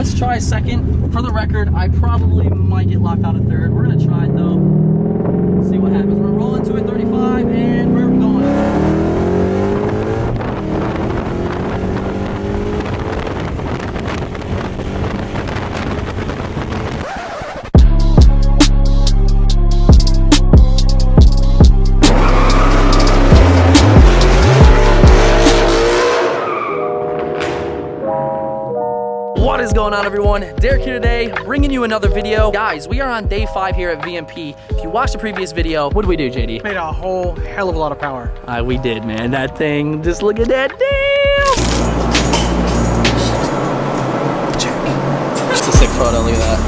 Let's try second. For the record, I probably might get locked out of third. We're gonna try it though. See what happens. We're rolling to it 35 and we're going. What is going on, everyone? Derek here today, bringing you another video. Guys, we are on day 5 here at VMP. If you watched the previous video, what did we do, JD? Made a whole hell of a lot of power. We did, man. That thing, just look at that. Damn! Just a sick photo, look at that.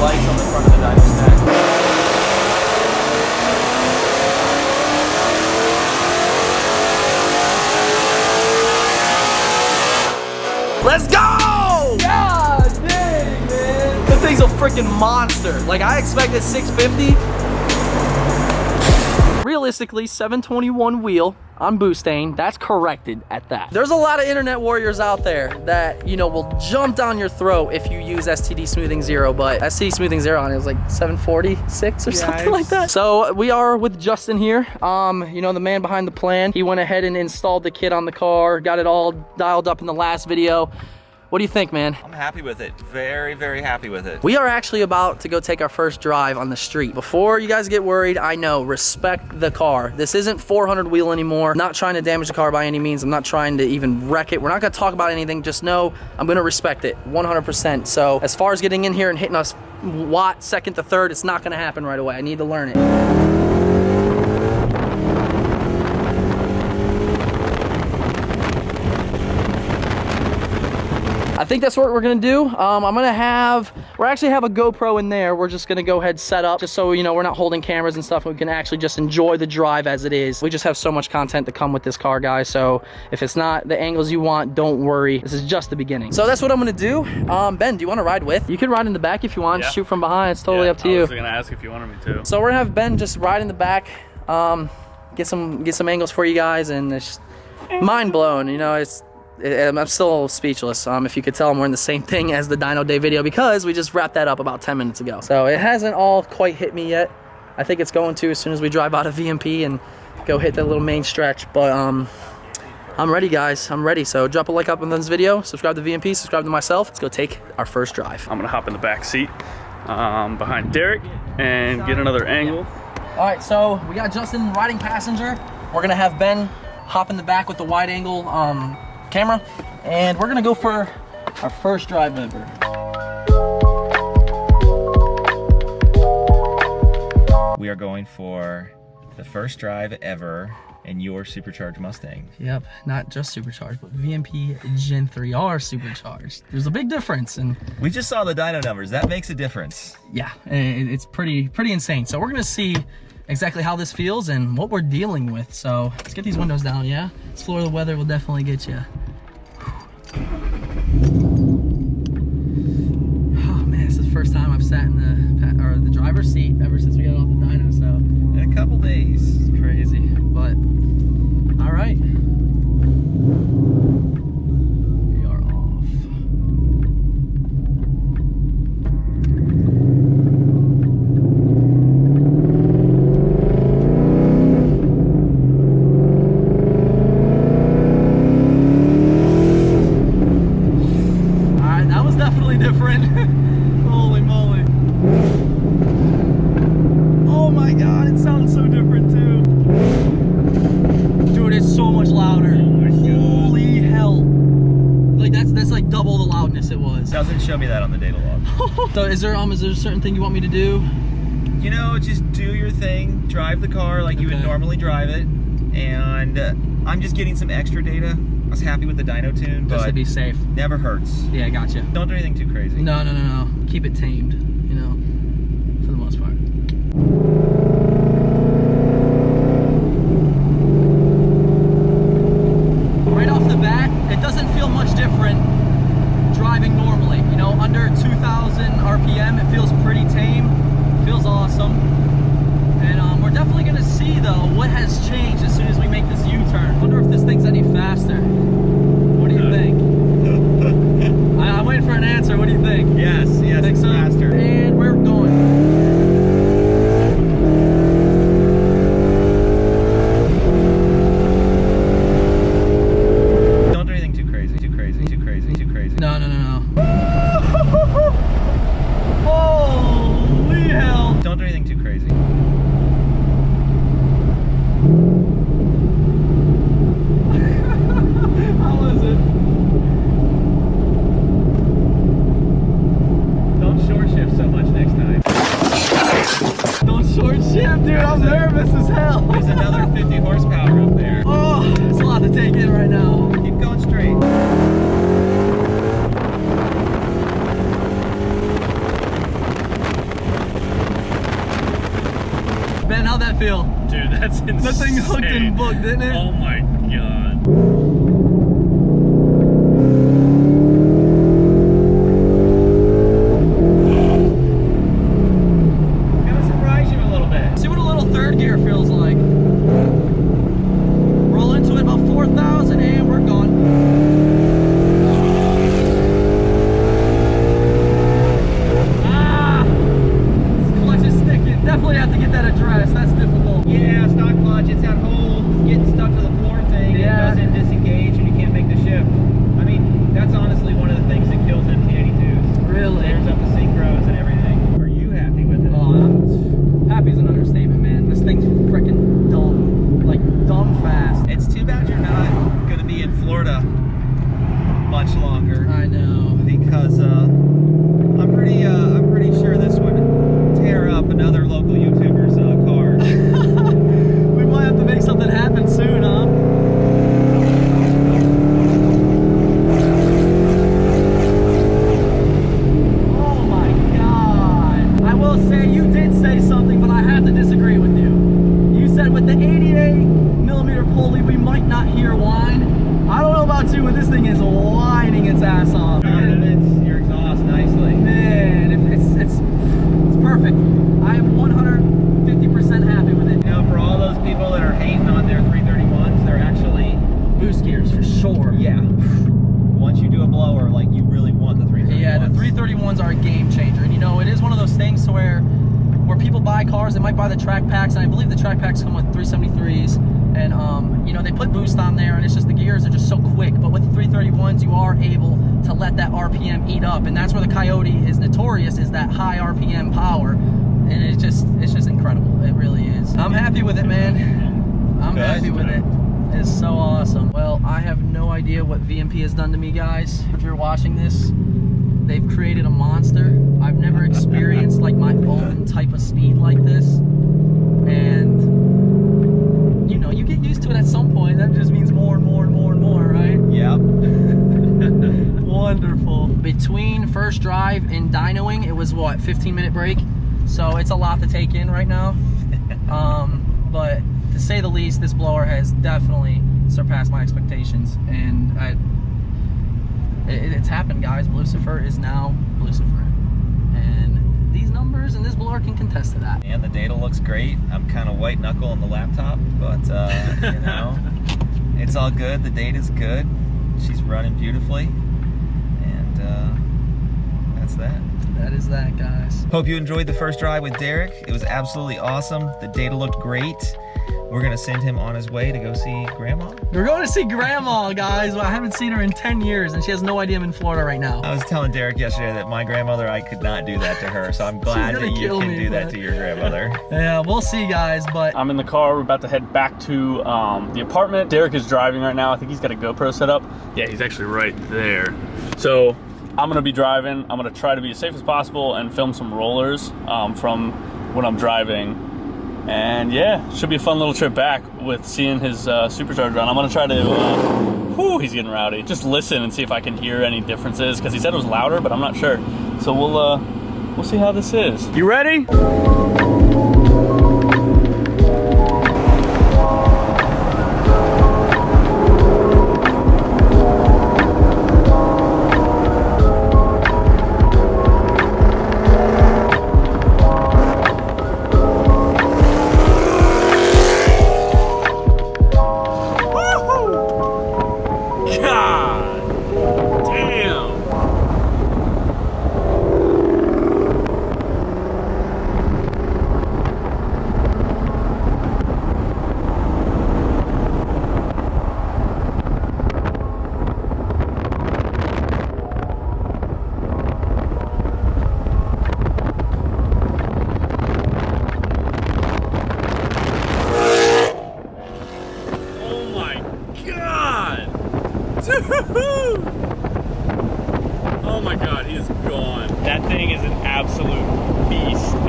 Lights on the front of the Dyno stack. Let's go! God dang, man. That thing's a freaking monster. Like, I expected 650. Realistically, 721 wheel on boosting, that's corrected at that. There's a lot of internet warriors out there that, you know, will jump down your throat if you use STD Smoothing Zero, but STD Smoothing Zero on it was like 746 or something like that. So we are with Justin here, you know, the man behind the plan. He went ahead and installed the kit on the car, got it all dialed up in the last video. What do you think, man? I'm happy with it. Very, very happy with it. We are actually about to go take our first drive on the street. Before you guys get worried, I know, respect the car. This isn't 400 wheel anymore. Not trying to damage the car by any means. I'm not trying to even wreck it. We're not gonna talk about anything. Just know I'm gonna respect it 100%. So as far as getting in here and hitting us watt second to third, it's not gonna happen right away. I need to learn it. I think that's what we're gonna do. We're actually have a GoPro in there. We're just gonna go ahead set up just so, you know, we're not holding cameras and stuff. We can actually just enjoy the drive as it is. We just have so much content to come with this car, guys. So if it's not the angles you want, don't worry. This is just the beginning. So that's what I'm gonna do. Ben, do you wanna ride with? You can ride in the back if you want, shoot from behind. It's totally up to you. I was gonna ask if you wanted me to. So we're gonna have Ben just ride in the back, get some angles for you guys, and it's mind blown, you know, I'm still speechless. If you could tell, I'm wearing the same thing as the Dyno Day video because we just wrapped that up about 10 minutes ago. So it hasn't all quite hit me yet. I think it's going to as soon as we drive out of VMP and go hit that little main stretch. But I'm ready, guys. I'm ready. So drop a like up on this video, subscribe to VMP, subscribe to myself. Let's go take our first drive. I'm gonna hop in the back seat behind Derek and get another angle. All right, so we got Justin riding passenger. We're gonna have Ben hop in the back with the wide angle camera, and we're gonna go for our first drive ever. We are going for the first drive ever in your supercharged Mustang. Yep, not just supercharged, but VMP Gen 3R supercharged. There's a big difference, and we just saw the dyno numbers. That makes a difference. Yeah, it's pretty insane. So we're gonna see exactly how this feels and what we're dealing with. So let's get these windows down. Yeah, this Florida weather will definitely get you. Oh man, this is the first time I've sat in the driver's seat ever since we got off the dyno. So in a couple days. It's crazy, but all right. We are off. Different. Holy moly. Oh my god, it sounds so different too. Dude, it's so much louder. Holy hell. Like that's like double the loudness it was. Doesn't show me that on the data log. So is there a certain thing you want me to do? You know, just do your thing. Drive the car like you would normally drive it. And I'm just getting some extra data. I was happy with the dyno tune, but just to be safe. Never hurts. Yeah, gotcha. Don't do anything too crazy. No. Keep it tamed, you know, for the most part. Right off the bat, it doesn't feel much different driving normally. You know, under 2,000 RPM, it feels pretty tame. ship, dude. I'm nervous as hell. There's another 50 horsepower up there. Oh, it's a lot to take in right now. Keep going straight. Ben, how'd that feel? Dude, that's insane. That thing hooked and booked, didn't it? Oh my god. Gonna surprise you a little bit. See what a little third gear feels like. Roll into it about 4,000 and we're gone. Definitely have to get that addressed. That's difficult. Yeah, stock clutch. It's that whole getting stuck to the floor thing. Yeah. It doesn't disengage and you can't make the shift. I mean, that's honestly one of the things that kills MT82s. Really? Tears up the synchros and everything. Are you happy with it? Oh, I'm happy is an understatement, man. This thing's freaking dumb. Like, dumb fast. It's too bad you're not going to be in Florida much longer. I know. Because I'm pretty sure this would tear up another local YouTuber's car. We might have to make something happen soon, huh? Oh my god. I will say, you did say something, but I have to disagree with you. You said with the 88mm pulley, we might not hear whine. I don't know about you, but this thing is whining its ass off. It's your exhaust nicely. Man, it's perfect. I am 150% happy with it. You know, for all those people that are hating on their 331s, they're actually Boost gears for sure. yeah. Once you do a blower, like you really want the 331s. Yeah, the 331s are a game changer. And you know, it is one of those things to where people buy cars, they might buy the track packs, and I believe the track packs come with 373s. And you know, they put boost on there, and it's just the gears are just so quick. But with the 331s, you are able to let that RPM eat up, and that's where the Coyote is notorious, is that high RPM power. And it's just incredible. It really is. I'm happy with it, man. I'm happy with it. It's so awesome. Well, I have no idea what VMP has done to me, guys. If you're watching this, they've created a monster. I've never experienced like my own type of speed like this. And you know, you get used to it at some point. That just means more and more and more and more, right? Yep. Wonderful. Between first drive and dynoing, it was what, 15-minute break? So it's a lot to take in right now. But to say the least, this blower has definitely surpassed my expectations. And it's happened, guys. Lucifer is now Lucifer. And these numbers and this blower can contest to that. And the data looks great. I'm kind of white knuckle on the laptop, but you know, it's all good. The data's good. She's running beautifully. And that's that. That is that, guys. Hope you enjoyed the first drive with Derek. It was absolutely awesome. The data looked great. We're gonna send him on his way to go see Grandma. We're going to see Grandma, guys. I haven't seen her in 10 years, and she has no idea I'm in Florida right now. I was telling Derek yesterday that my grandmother, I could not do that to her, so I'm glad that you can do that to your grandmother. Yeah, we'll see, guys, but I'm in the car. We're about to head back to the apartment. Derek is driving right now. I think he's got a GoPro set up. Yeah, he's actually right there. So I'm gonna be driving. I'm gonna try to be as safe as possible and film some rollers from when I'm driving. And yeah, should be a fun little trip back with seeing his supercharger on. I'm gonna try to, he's getting rowdy. Just listen and see if I can hear any differences, because he said it was louder, but I'm not sure. So we'll see how this is. You ready?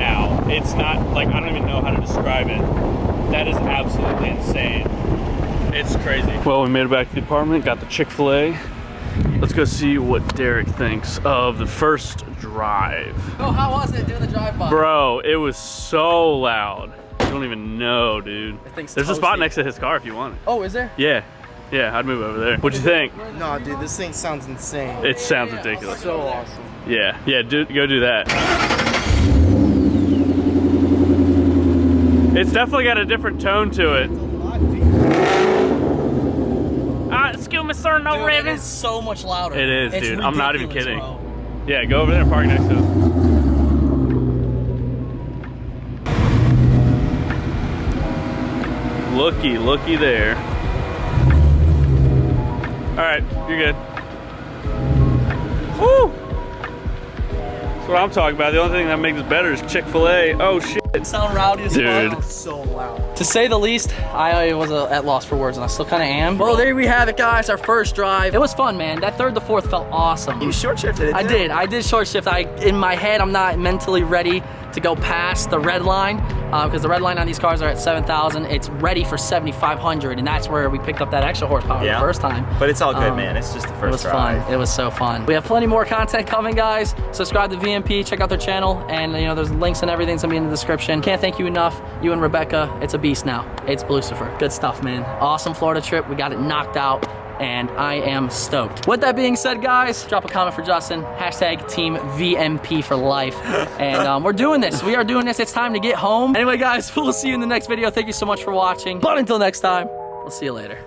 out. It's not like, I don't even know how to describe it. That is absolutely insane. It's crazy. Well, we made it back to the apartment, got the Chick-fil-A. Let's go see what Derek thinks of the first drive. Oh, how was it doing the drive-by? Bro, it was so loud. You don't even know, dude. There's a spot next to his car if you want it. Oh, is there? Yeah. Yeah, I'd move over there. What'd you think? No, dude, this thing sounds insane. It sounds ridiculous. So awesome. Yeah, yeah, go do that. It's definitely got a different tone to it. Excuse me, sir, no ribbon. It is so much louder. It is, It's dude. I'm not even ridiculous, kidding. bro. Yeah, go over there and park next to it. Looky there. All right, you're good. Woo! That's what I'm talking about. The only thing that makes it better is Chick-fil-A. Oh shit. Sound rowdy as Dude. fuck. So loud. To say the least, I was at loss for words, and I still kind of am. Well, there we have it, guys. Our first drive. It was fun, man. That third to fourth felt awesome. You short shifted it. I did short shift. In my head, I'm not mentally ready to go past the red line because the red line on these cars are at 7,000. It's ready for 7,500, and that's where we picked up that extra horsepower the first time. But it's all good, man. It's just the first drive. Fun. It was so fun. We have plenty more content coming, guys. Subscribe to VMP, check out their channel, and there's links and everything's gonna be in the description. Can't thank you enough. You and Rebecca, it's a beast now. It's Lucifer. Good stuff, man. Awesome Florida trip. We got it knocked out, and I am stoked. With that being said, guys, drop a comment for Justin. Hashtag Team VMP for life. And we're doing this. We are doing this. It's time to get home. Anyway, guys, we'll see you in the next video. Thank you so much for watching. But until next time, we'll see you later.